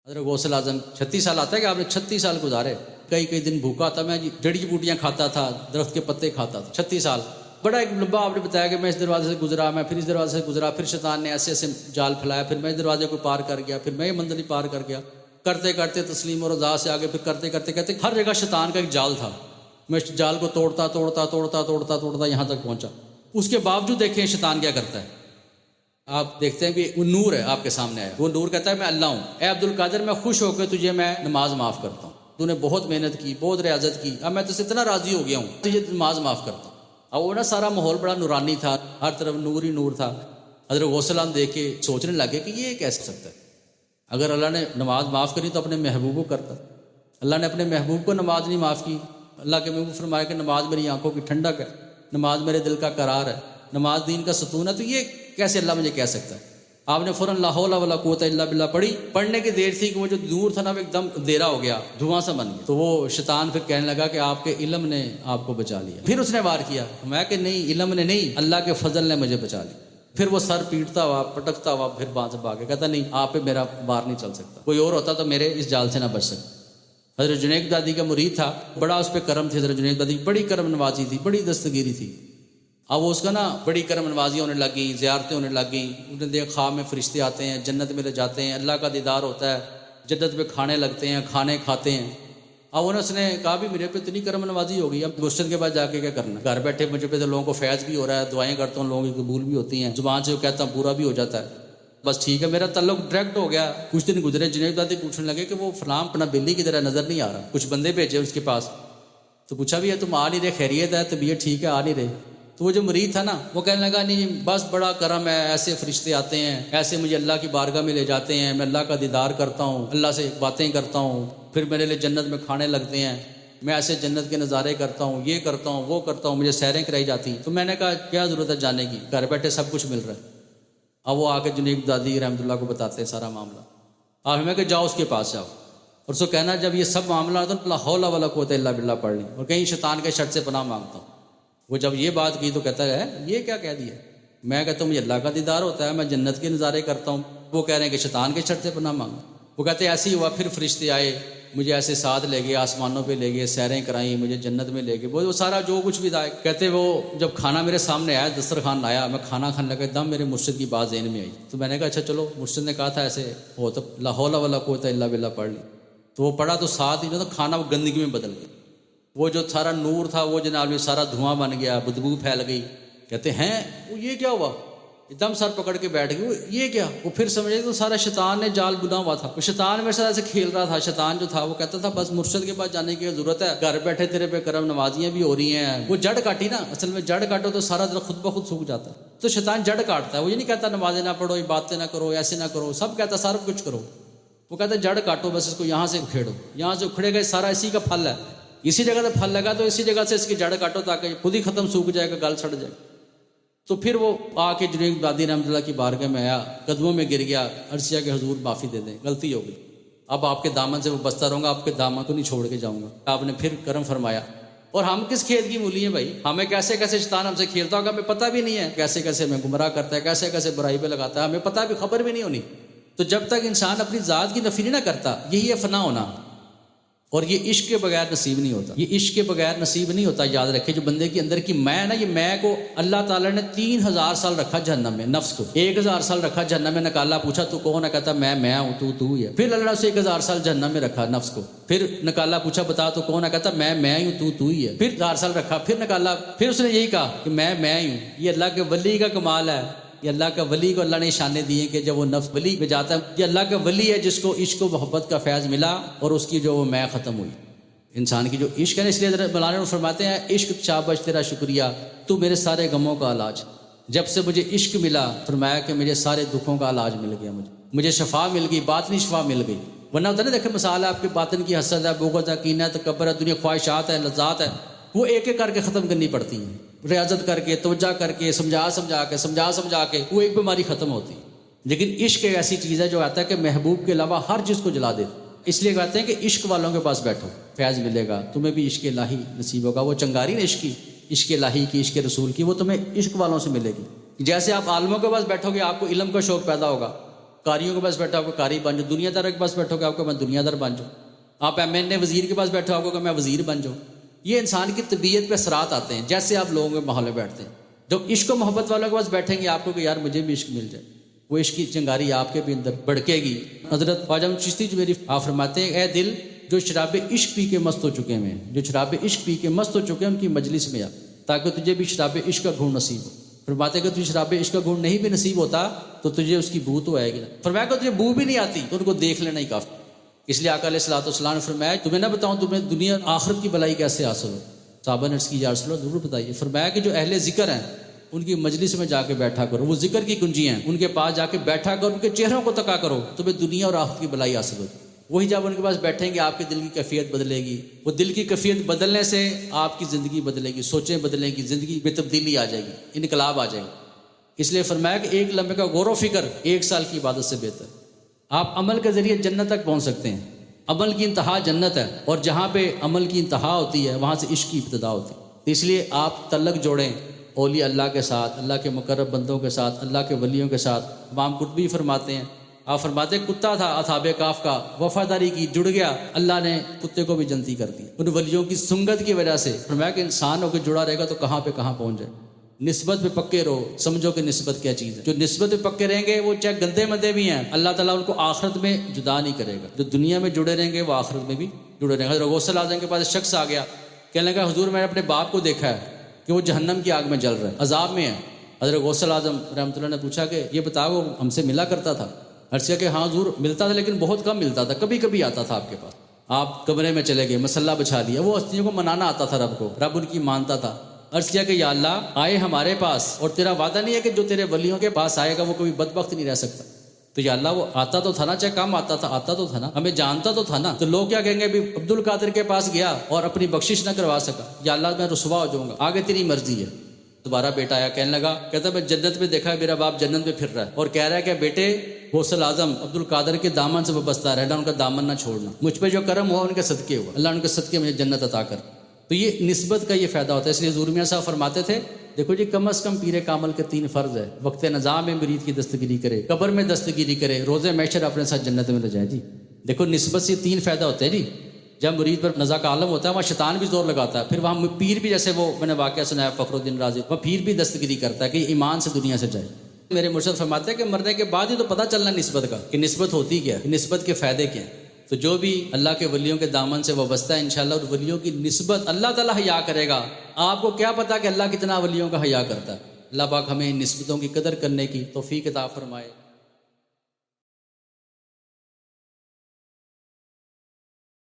حضرت غوث اعظم 36 سال آتا ہے کہ آپ نے 36 سال گزارے. کئی کئی دن بھوکا تھا میں، جڑی بوٹیاں کھاتا تھا، درخت کے پتے کھاتا تھا. 36 سال بڑا ایک لمبا آپ نے بتایا کہ میں اس دروازے سے گزرا، میں پھر اس دروازے سے گزرا، پھر شیطان نے ایسے ایسے جال پھیلایا، پھر میں اس دروازے کو پار کر گیا، پھر میں یہ منزل پار کر گیا، کرتے کرتے تسلیم اور رضا سے آگے، پھر کرتے کرتے کہتے ہر جگہ شیطان کا ایک جال تھا. میں اس جال کو توڑتا توڑتا توڑتا توڑتا توڑتا یہاں تک پہنچا. اس کے باوجود دیکھیں شیطان کیا کرتا ہے. آپ دیکھتے ہیں کہ وہ نور ہے آپ کے سامنے آیا، وہ نور کہتا ہے میں اللہ ہوں، اے عبد القادر میں خوش ہو کے تجھے میں نماز معاف کرتا ہوں، تو نے بہت محنت کی، بہت ریاضت کی، اب میں تجھ سے اتنا راضی ہو گیا ہوں، تجھے نماز معاف کرتا ہوں. اب وہ نا سارا ماحول بڑا نورانی تھا، ہر طرف نور ہی نور تھا. حضرت غوث اعظم دیکھ کے سوچنے لگے کہ یہ کیسے سکتا ہے، اگر اللہ نے نماز معاف کری تو اپنے محبوب کو کرتا. اللہ نے اپنے محبوب کو نماز نہیں معاف کی. اللہ کے محبوب فرمایا کہ نماز میری آنکھوں کی ٹھنڈک ہے، نماز میرے دل کا قرار ہے، نماز دین کا ستون ہے، تو یہ کیسے اللہ مجھے کہہ سکتا ہے. آپ نے فوراً لا حول ولا قوت الا باللہ پڑھی. پڑھنے کی دیر تھی کہ وہ جو نور تھا نا وہ ایک دم اندھیرا ہو گیا، دھواں سا بن گیا. تو وہ شیطان پھر کہنے لگا کہ آپ کے علم نے آپ کو بچا لیا. پھر اس نے وار کیا، میں کہ نہیں، علم نے نہیں، اللہ کے فضل نے مجھے بچا لیا. پھر وہ سر پیٹتا ہوا پٹکتا ہوا پھر وہاں سے بھاگے، کہتا نہیں آپ پہ میرا بار نہیں چل سکتا، کوئی اور ہوتا تو میرے اس جال سے نہ بچ سکتا. حضرت جنید دادی کا مرید تھا، بڑا اس پہ کرم تھی. حضرت جنید دادی بڑی کرم نوازی تھی، بڑی دستگیری تھی. اب وہ اس کا نا بڑی کرم نوازی ہونے لگ گئی، زیارتیں ہونے لگ گئیں. انہوں نے دیکھا خواب میں فرشتے آتے ہیں، جنت میں لے جاتے ہیں، اللہ کا دیدار ہوتا ہے، جنت میں کھانے لگتے ہیں، کھانے کھاتے ہیں. اب اس نے کہا بھی میرے پہ اتنی کرم نوازی ہو گئی، اب مرشد کے پاس جا کے کیا کرنا، گھر بیٹھے مجھے پہ تو لوگوں کو فیض بھی ہو رہا ہے، دعائیں کرتا ہوں لوگوں کی قبول بھی ہوتی ہیں، زبان سے جو کہتا ہوں پورا بھی ہو جاتا ہے، بس ٹھیک ہے، میرا تعلق ڈائریکٹ ہو گیا. کچھ دن گزرے، جنید دادی پوچھنے لگے کہ وہ فلاں اپنا بلی کی طرح نظر نہیں آ رہا. کچھ بندے بھیجے اس کے پاس، تو پوچھا بھی ہے تم آ نہیں رہے، خیریت ہے، طبیعت ٹھیک ہے، آ نہیں رہے. تو وہ جو مرید تھا نا وہ کہنے لگا نہیں بس بڑا کرم ہے، ایسے فرشتے آتے ہیں، ایسے مجھے اللہ کی بارگاہ میں لے جاتے ہیں، میں اللہ کا دیدار کرتا ہوں، اللہ سے باتیں کرتا ہوں، پھر میرے لیے جنت میں کھانے لگتے ہیں، میں ایسے جنت کے نظارے کرتا ہوں، یہ کرتا ہوں وہ کرتا ہوں، مجھے سیریں کرائی جاتی. تو میں نے کہا کیا ضرورت ہے جانے کی، گھر بیٹھے سب کچھ مل رہا ہے. اب وہ آ کے جنید دادی رحمۃ اللہ کو بتاتے ہیں سارا معاملہ. آپ ہمیں کہ جاؤ اس کے پاس جاؤ، اور اس کو کہنا جب یہ سب معاملہ ہوتا ہے لا حول ولا قوت الا باللہ پڑھ لیں، اور کہیں شیطان کے شر سے پناہ مانگتا ہوں. وہ جب یہ بات کی تو کہتا ہے یہ کیا کہہ دیا. میں کہتا ہوں مجھے اللہ کا دیدار ہوتا ہے، میں جنت کے نظارے کرتا ہوں. وہ کہہ رہے ہیں کہ شیطان کے شر سے پناہ مانگو. وہ کہتے ہیں ایسے ہی ہوا، پھر فرشتے آئے، مجھے ایسے ساتھ لے گئے، آسمانوں پہ لے گئے، سیریں کرائیں، مجھے جنت میں لے گئے، وہ سارا جو کچھ بھی تھا. کہتے وہ جب کھانا میرے سامنے آیا، دسترخوان لایا، میں کھانا کھانے لگا، دم میرے مرشد کی بات ذہن میں آئی. تو میں نے کہا اچھا چلو، مرشد نے کہا تھا ایسے ہو تو لا حول ولا قوت الا باللہ پڑھ لی. تو وہ پڑھا تو ساتھ ہی جو تھا کھانا وہ گندگی میں بدل گیا. وہ جو سارا نور تھا وہ جناب یہ سارا دھواں بن گیا، بدبو پھیل گئی. کہتے ہیں وہ یہ کیا ہوا، ایک دم سر پکڑ کے بیٹھ گئے، وہ یہ کیا. وہ پھر سمجھے تو سارا شیطان نے جال بنا ہوا تھا، وہ شیطان میرے ساتھ ایسے کھیل رہا تھا. شیطان جو تھا وہ کہتا تھا بس مرشد کے پاس جانے کی ضرورت ہے، گھر بیٹھے تیرے پہ کرم نوازیاں بھی ہو رہی ہیں. وہ جڑ کاٹی نا، اصل میں جڑ کاٹو تو سارا دل خود بخود سوکھ جاتا ہے. تو شیطان جڑ کاٹتا ہے، وہ یہ نہیں کہتا نمازیں نہ پڑھو، باتیں نہ کرو، ایسے نہ کرو، سب کہتا سارا کچھ کرو. وہ کہتا ہے جڑ کاٹو، بس اس کو یہاں سے اکھیڑو، یہاں سے اکھڑے گا سارا اسی کا پھل ہے، اسی جگہ سے پھل لگا تو اسی جگہ سے اس کی جڑ کاٹو تاکہ خود ہی ختم سوکھ جائے گا، گل چھڑ جائے. تو پھر وہ آ کے جنید دادی رحمۃ اللہ کی بارگاہ میں آیا، قدموں میں گر گیا، عرض کیا کہ حضور معافی دے دیں، غلطی ہو گئی، اب آپ کے دامن سے وہ بستا رہوں گا، آپ کے دامن کو نہیں چھوڑ کے جاؤں گا. آپ نے پھر کرم فرمایا. اور ہم کس کھیت کی مولی ہیں بھائی، ہمیں کیسے کیسے شیطان ہم سے کھیلتا ہوگا، ہمیں پتہ بھی نہیں ہے، کیسے کیسے ہمیں گمراہ کرتا ہے، کیسے کیسے برائی پہ لگاتا ہے، ہمیں پتہ بھی، خبر بھی نہیں ہونی. تو جب تک انسان اپنی ذات کی نفی نہیں نہ کرتا، یہی ہے فنا ہونا. اور یہ عشق کے بغیر نصیب نہیں ہوتا، یہ عشق کے بغیر نصیب نہیں ہوتا. یاد رکھے جو بندے کے اندر کی میں نا، یہ میں کو اللہ تعالیٰ نے 3000 سال رکھا جہنم میں، نفس کو 1000 سال رکھا جہنم میں. نکالا پوچھا تو کون ہے، کہتا میں ہوں، تو ہی ہے. پھر اللہ نے اسے 1000 سال جہنم میں رکھا نفس کو. پھر نکالا پوچھا بتا تو کون ہے، کہتا میں ہی ہوں، تو ہی ہے. پھر 1000 سال رکھا، پھر نکالا، پھر اس نے یہی کہا کہ میں ہی ہوں. یہ اللہ کے ولی کا کمال ہے. یہ اللہ کا ولی کو اللہ نے نشانے دیے کہ جب وہ نفس ولی میں جاتا ہے، یہ اللہ کا ولی ہے جس کو عشق و محبت کا فیض ملا اور اس کی جو وہ میں ختم ہوئی. انسان کی جو عشق ہے نا، اس لیے مولانا فرماتے ہیں عشق شابش تیرا شکریہ، تو میرے سارے غموں کا علاج. جب سے مجھے عشق ملا، فرمایا کہ مجھے سارے دکھوں کا علاج مل گیا، مجھے شفا مل گئی، باطنی شفا مل گئی. ورنہ ہوتا ہے نا، دیکھیں مثال ہے آپ کے باطن کی حسد ہے، بغض ہے، کینہ ہے، تکبر ہے، دنیا خواہشات ہے، لذات ہے، وہ ایک ایک کر کے ختم کرنی پڑتی ہیں، ریاضت کر کے، توجہ کر کے، سمجھا کے وہ ایک بیماری ختم ہوتی ہے. لیکن عشق ایک ایسی چیز ہے جو آتا ہے کہ محبوب کے علاوہ ہر چیز کو جلا دیتی. اس لیے کہتے ہیں کہ عشق والوں کے پاس بیٹھو، فیض ملے گا، تمہیں بھی عشق الہی نصیب ہوگا. وہ چنگاری نا عشق کی، عشق الہی کی، عشق رسول کی، وہ تمہیں عشق والوں سے ملے گی. جیسے آپ عالموں کے پاس بیٹھو گے آپ کو علم کا شوق پیدا ہوگا، قاریوں کے پاس بیٹھا ہو کہ قاری بن جاؤں، دنیا داروں کے پاس بیٹھو کہ آپ کو میں دنیا دار بن جاؤں، آپ MNA وزیر کے پاس بیٹھا ہوگا کہ میں وزیر بن جاؤں۔ یہ انسان کی طبیعت پہ اثرات آتے ہیں جیسے آپ لوگوں کے ماحول میں بیٹھتے ہیں۔ جب عشق و محبت والوں کے پاس بیٹھیں گے آپ کو کہ یار مجھے بھی عشق مل جائے، وہ عشق کی چنگاری آپ کے بھی اندر بڑھکے گی۔ حضرت خواجہ چشتی جو میری آپ فرماتے ہیں اے دل جو شراب عشق پی کے مست ہو چکے ہیں، جو شراب عشق پی کے مست ہو چکے ہیں ان کی مجلس میں آ تاکہ تجھے بھی شراب عشق کا گھون نصیب ہو۔ فرماتے کہ تجھے شراب عشق کا گھون نہیں بھی نصیب ہوتا تو تجھے اس کی بو تو آئے گی نا۔ فرمایا کہ تجھے بو بھی نہیں آتی تو ان کو دیکھ لینا ہی کافی۔ اس لیے آقا علیہ الصلوۃ والسلام نے فرمایا تمہیں نہ بتاؤں تمہیں دنیا اور آخرت کی بھلائی کیسے حاصل ہو؟ صحابہ نے عرض کی یا رسول اللہ ضرور بتائیے۔ فرمایا کہ جو اہل ذکر ہیں ان کی مجلس میں جا کے بیٹھا کرو، وہ ذکر کی کنجی ہیں، ان کے پاس جا کے بیٹھا کرو، ان کے چہروں کو تکا کرو، تمہیں دنیا اور آخرت کی بھلائی حاصل ہوگی۔ وہی جب ان کے پاس بیٹھیں گے آپ کے دل کی کیفیت بدلے گی، وہ دل کی کیفیت بدلنے سے آپ کی زندگی بدلے گی، سوچیں بدلیں گی، زندگی میں تبدیلی آ جائے گی، انقلاب آ جائے گا۔ اس لیے فرمایا کہ ایک لمحے کا غور و فکر 1 سال کی عبادت سے بہتر۔ آپ عمل کے ذریعے جنت تک پہنچ سکتے ہیں، عمل کی انتہا جنت ہے، اور جہاں پہ عمل کی انتہا ہوتی ہے وہاں سے عشق کی ابتدا ہوتی ہے۔ اس لیے آپ تعلق جوڑیں اولیاء اللہ کے ساتھ، اللہ کے مقرب بندوں کے ساتھ، اللہ کے ولیوں کے ساتھ۔ امام قرطبی فرماتے ہیں، آپ فرماتے ہیں کتا تھا اصحاب کاف کا، وفاداری کی، جڑ گیا، اللہ نے کتے کو بھی جنتی کر دی ان ولیوں کی سنگت کی وجہ سے۔ فرمایا کہ انسان ہو کے جڑا رہے گا تو کہاں پہنچ جائے۔ نسبت پہ پکے رہو، سمجھو کہ نسبت کیا چیز ہے۔ جو نسبت پہ پکے رہیں گے وہ چاہے گندے مندے بھی ہیں، اللہ تعالیٰ ان کو آخرت میں جدا نہیں کرے گا۔ جو دنیا میں جڑے رہیں گے وہ آخرت میں بھی جڑے رہیں گے۔ حضرت غوث اعظم کے پاس ایک شخص آ گیا، کہنے لگا حضور میں نے اپنے باپ کو دیکھا ہے کہ وہ جہنم کی آگ میں جل رہا ہے، عذاب میں ہے۔ حضرت غوث اعظم رحمۃ اللہ نے پوچھا کہ یہ بتاؤ وہ ہم سے ملا کرتا تھا؟ عرض کیا کہ ہاں حضور ملتا تھا لیکن بہت کم ملتا تھا، کبھی کبھی آتا تھا آپ کے پاس۔ آپ کمرے میں چلے گئے، مسلح بچھا دیا، وہ ہستیوں کو منانا آتا تھا رب کو، رب ان کی مانتا تھا۔ عرض کیا کہ یا اللہ آئے ہمارے پاس، اور تیرا وعدہ نہیں ہے کہ جو تیرے ولیوں کے پاس آئے گا وہ کبھی بدبخت نہیں رہ سکتا، تو یا اللہ وہ آتا تو تھا نا، چاہے کم آتا تھا، آتا تو تھا نا، ہمیں جانتا تو تھا نا۔ تو لوگ کیا کہیں گے بھی عبد القادر کے پاس گیا اور اپنی بخشش نہ کروا سکا، یا اللہ میں رسوا ہو جاؤں گا، آگے تیری مرضی ہے۔ دوبارہ بیٹا آیا، کہنے لگا، کہتا میں جنت میں دیکھا ہے میرا باپ جنت میں پھر رہا ہے، اور کہہ رہا ہے کہ بیٹے غوث اعظم عبد القادر کے دامن سے وابستہ رہنا، ان کا دامن نہ چھوڑنا، مجھ پہ جو کرم ہوا ان کے صدقے ہوا، اللہ ان کے صدقے مجھے جنت عطا کر۔ تو یہ نسبت کا یہ فائدہ ہوتا ہے۔ اس لیے حضور میاں صاحب فرماتے تھے دیکھو جی کم از کم پیر کامل کے 3 فرض ہے، وقت نظام میں مرید کی دستگیری کرے، قبر میں دستگیری کرے، روز محشر اپنے ساتھ جنت میں لے جائے۔ جی دیکھو نسبت سے 3 فائدہ ہوتے ہیں جی۔ جب مرید پر نزا کا عالم ہوتا ہے وہاں شیطان بھی زور لگاتا ہے، پھر وہاں پیر بھی، جیسے وہ میں نے واقعہ سنایا فخر الدین رازی، وہ پیر بھی دستگیری کرتا ہے کہ ایمان سے دنیا سے جائے۔ میرے مرشد فرماتے ہیں کہ مرنے کے بعد ہی تو پتہ چلنا نسبت کا کہ نسبت ہوتی کیا ہے، نسبت کے فائدے کیا ہیں۔ تو جو بھی اللہ کے ولیوں کے دامن سے وابستہ ہے انشاءاللہ اور ولیوں کی نسبت اللہ تعالیٰ حیا کرے گا۔ آپ کو کیا پتا کہ اللہ کتنا ولیوں کا حیا کرتا ہے۔ اللہ پاک ہمیں ان نسبتوں کی قدر کرنے کی توفیق عطا فرمائے۔